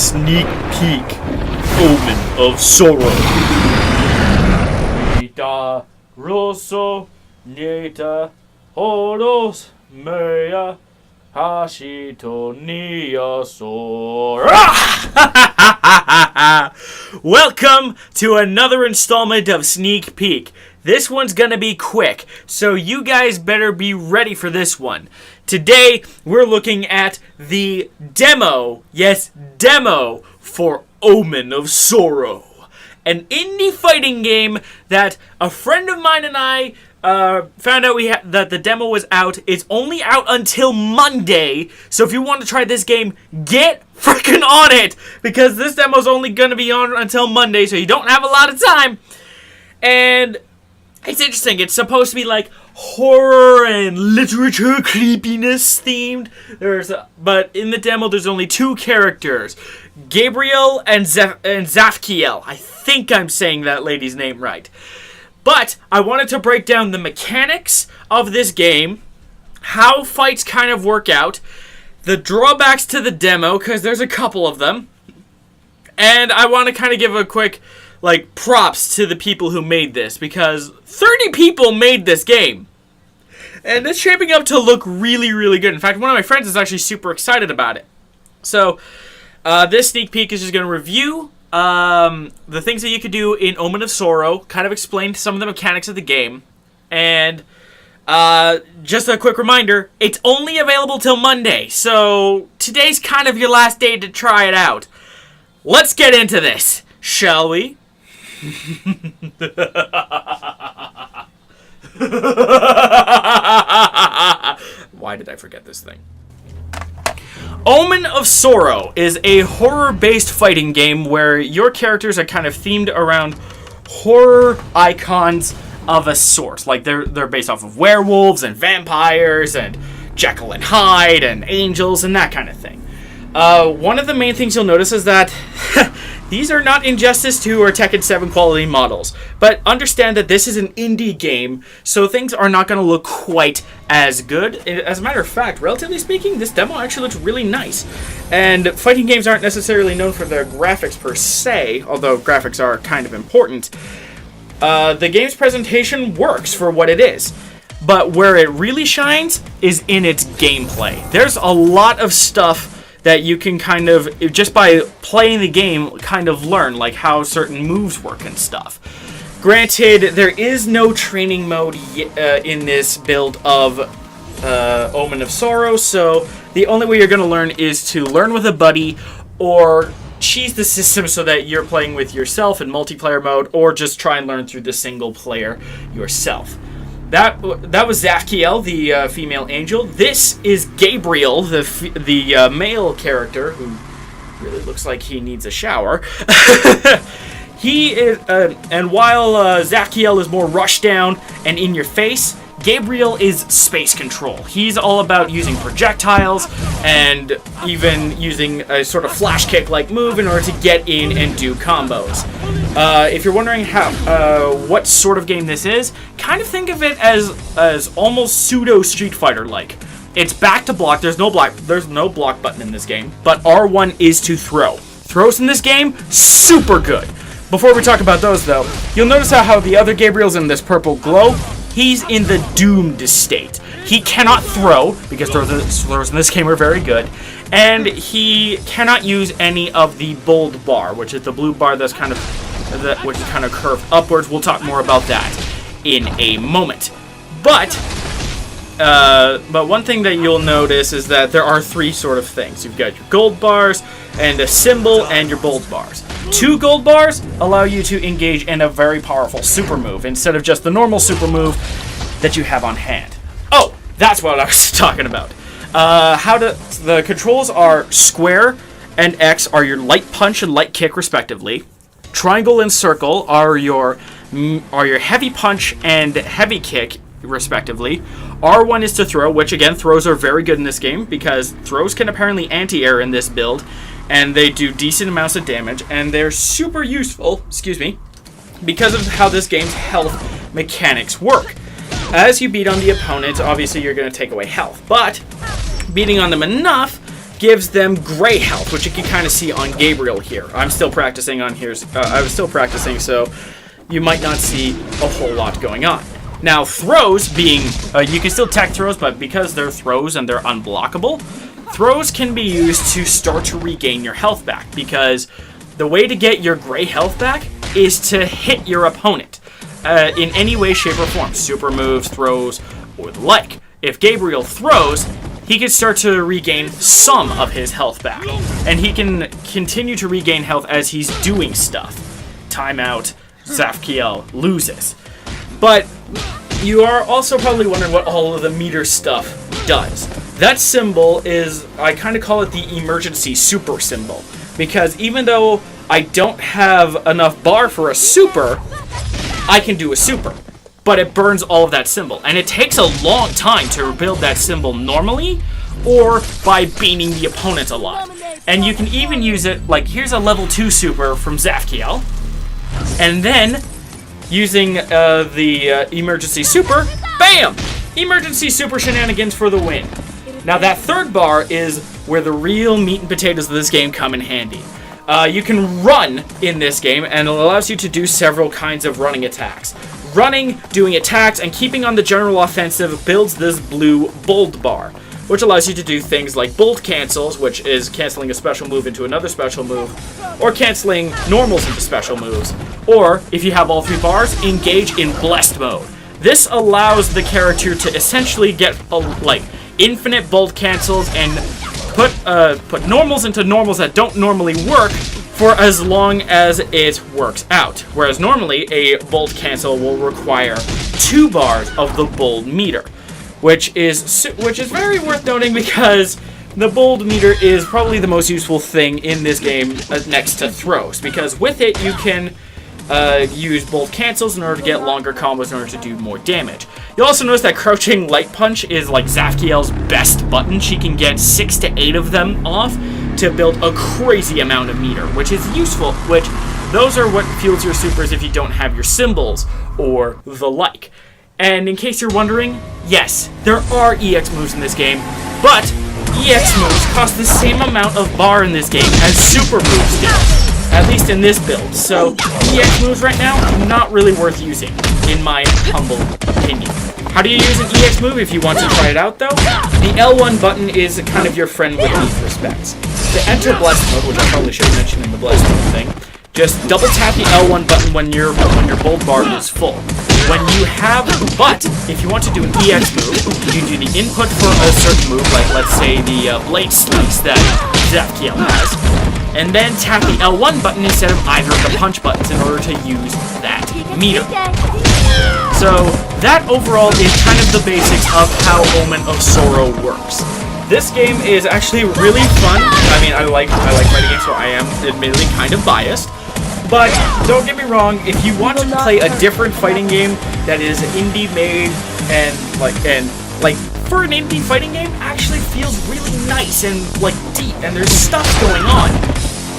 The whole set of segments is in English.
sneak peek. Omen of Sorrow. Nita Rosso Nita Horos Meya Hashito Nia Sora. Welcome to another installment of Sneak Peek. This one's gonna be quick, so you guys better be ready for this one. Today, we're looking at the demo, yes, demo, for Omen of Sorrow. An indie fighting game that a friend of mine and I found out that the demo was out. It's only out until Monday, so if you want to try this game, get freaking on it! Because this demo's only going to be on until Monday, so you don't have a lot of time. And it's interesting. It's supposed to be like horror and literature creepiness themed. But in the demo, there's only two characters, Gabriel and Zafkiel. I think I'm saying that lady's name right. But I wanted to break down the mechanics of this game, how fights kind of work out, the drawbacks to the demo, because there's a couple of them, and I want to kind of give a quick props to the people who made this, because 30 people made this game. And it's shaping up to look really, really good. In fact, one of my friends is actually super excited about it. So, this sneak peek is just going to review the things that you could do in Omen of Sorrow, kind of explain some of the mechanics of the game, and just a quick reminder, it's only available till Monday, so today's kind of your last day to try it out. Let's get into this, shall we? Why did I forget this thing? Omen of Sorrow is a horror-based fighting game where your characters are kind of themed around horror icons of a sort. Like they're based off of werewolves and vampires and Jekyll and Hyde and angels and that kind of thing. One of the main things you'll notice is that these are not Injustice 2 or Tekken 7 quality models, but understand that this is an indie game, so things are not going to look quite as good. As a matter of fact, relatively speaking, this demo actually looks really nice. And fighting games aren't necessarily known for their graphics per se, although graphics are kind of important. The game's presentation works for what it is, but where it really shines is in its gameplay. There's a lot of stuff that you can kind of, just by playing the game, kind of learn, like how certain moves work and stuff. Granted, there is no training mode in this build of Omen of Sorrow, so the only way you're going to learn is to learn with a buddy, or cheese the system so that you're playing with yourself in multiplayer mode, or just try and learn through the single player yourself. That was Zafkiel, the female angel. This is Gabriel, the male character, who really looks like he needs a shower. He is, and while Zafkiel is more rush down and in your face, Gabriel is space control. He's all about using projectiles and even using a sort of flash kick-like move in order to get in and do combos. If you're wondering what sort of game this is, kind of think of it as almost pseudo Street Fighter-like. It's back to block. There's no block button in this game, but R1 is to throw. Throws in this game, super good. Before we talk about those, though, you'll notice how the other Gabriel's in this purple glow. He's in the doomed state. He cannot throw, because throws in this game are very good, and he cannot use any of the bold bar, which is the blue bar that's kind of curved upwards. We'll talk more about that in a moment. But one thing that you'll notice is that there are three sort of things. You've got your gold bars, and a symbol, and your bold bars. 2 gold bars allow you to engage in a very powerful super move, instead of just the normal super move that you have on hand. Oh, that's what I was talking about. The controls are square and X are your light punch and light kick, respectively. Triangle and circle are your heavy punch and heavy kick, respectively. R1 is to throw, which again, throws are very good in this game, because throws can apparently anti-air in this build, and they do decent amounts of damage, and they're super useful, because of how this game's health mechanics work. As you beat on the opponent, obviously you're going to take away health, but beating on them enough gives them gray health, which you can kind of see on Gabriel here. I'm still practicing on here. I was still practicing, so you might not see a whole lot going on. Now, throws being... you can still tech throws, but because they're throws and they're unblockable, throws can be used to start to regain your health back, because the way to get your gray health back is to hit your opponent in any way, shape, or form. Super moves, throws, or the like. If Gabriel throws, he can start to regain some of his health back. And he can continue to regain health as he's doing stuff. Timeout, Zafkiel loses. But you are also probably wondering what all of the meter stuff does. That symbol is, I kind of call it the emergency super symbol. Because even though I don't have enough bar for a super, I can do a super. But it burns all of that symbol. And it takes a long time to build that symbol normally, or by beating the opponent a lot. And you can even use it, like, here's a level 2 super from Zafkiel. And then, using the emergency super, BAM! Emergency super shenanigans for the win. Now that third bar is where the real meat and potatoes of this game come in handy. You can run in this game, and it allows you to do several kinds of running attacks. Running, doing attacks, and keeping on the general offensive builds this blue bold bar, which allows you to do things like bolt cancels, which is canceling a special move into another special move, or canceling normals into special moves, or, if you have all 3 bars, engage in blessed mode. This allows the character to essentially get, infinite bolt cancels and put normals into normals that don't normally work for as long as it works out. Whereas normally, a bolt cancel will require 2 bars of the bold meter, which is very worth noting because the bold meter is probably the most useful thing in this game next to throws, because with it you can use bolt cancels in order to get longer combos in order to do more damage. You'll also notice that crouching light punch is like Zafkiel's best button. She can get 6 to 8 of them off to build a crazy amount of meter, which is useful, which those are what fuels your supers if you don't have your symbols or the like. And in case you're wondering, yes, there are EX moves in this game, but EX moves cost the same amount of bar in this game as super moves do, at least in this build. So EX moves right now, not really worth using, in my humble opinion. How do you use an EX move if you want to try it out, though? The L1 button is kind of your friend with these respects. To enter Blessed Mode, which I probably should have mentioned in the Blessed Mode thing, just double tap the L1 button when your bold bar is full. But if you want to do an EX move, you do the input for a certain move, like let's say the Blade Slice that Zafkiel has, and then tap the L1 button instead of either of the punch buttons in order to use that meter. So that overall is kind of the basics of how Omen of Sorrow works. This game is actually really fun. I mean, I like fighting games, so I am admittedly kind of biased. But don't get me wrong, if you want to play a different fighting game that is indie made and for an indie fighting game actually feels really nice and deep, and there's stuff going on,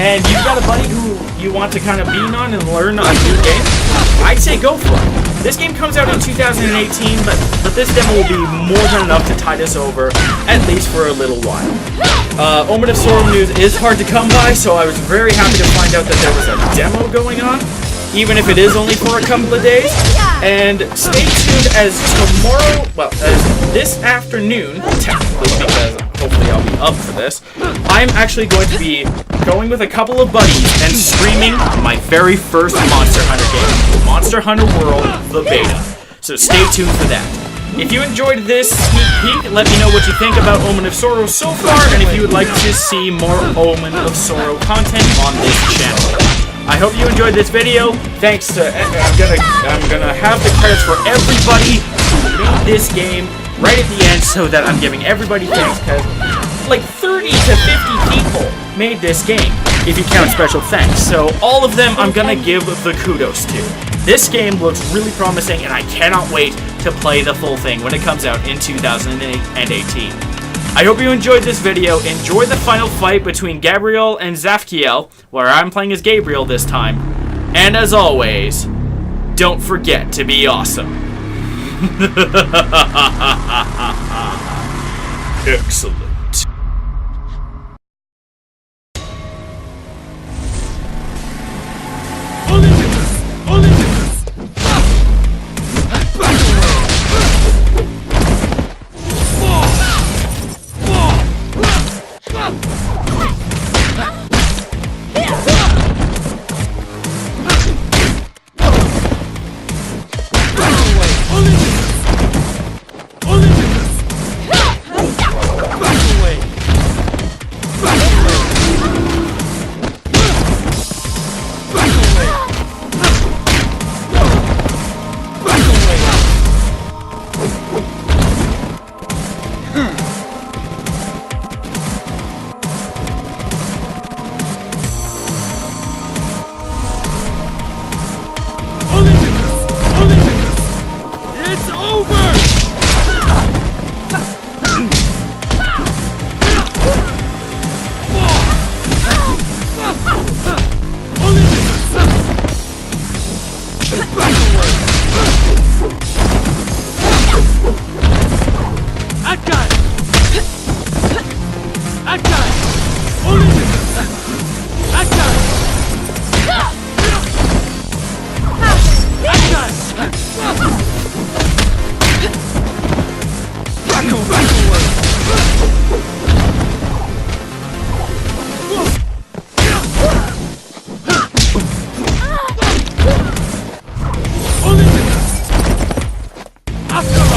and you've got a buddy who you want to kind of bean on and learn a new game, I'd say go for it. This game comes out in 2018, but this demo will be more than enough to tide us over, at least for a little while. Omen of Sorrow news is hard to come by, so I was very happy to find out that there was a demo going on, even if it is only for a couple of days. And stay tuned as this afternoon, technically, because hopefully I'll be up for this, I'm actually going to be going with a couple of buddies and streaming my very first Monster Hunter game, Monster Hunter World, the beta. So stay tuned for that. If you enjoyed this sneak peek, let me know what you think about Omen of Sorrow so far, and if you would like to see more Omen of Sorrow content on this channel. I hope you enjoyed this video. Thanks to I'm gonna have the credits for everybody who made this game right at the end, so that I'm giving everybody thanks, because 30 to 50 people made this game, if you count special thanks. So all of them I'm gonna give the kudos to. This game looks really promising, and I cannot wait to play the full thing when it comes out in 2018. I hope you enjoyed this video. Enjoy the final fight between Gabriel and Zafkiel, where I'm playing as Gabriel this time. And as always, don't forget to be awesome. Excellent. It's over! That guy! That guy! Only that guy! That guy! Back away! Only after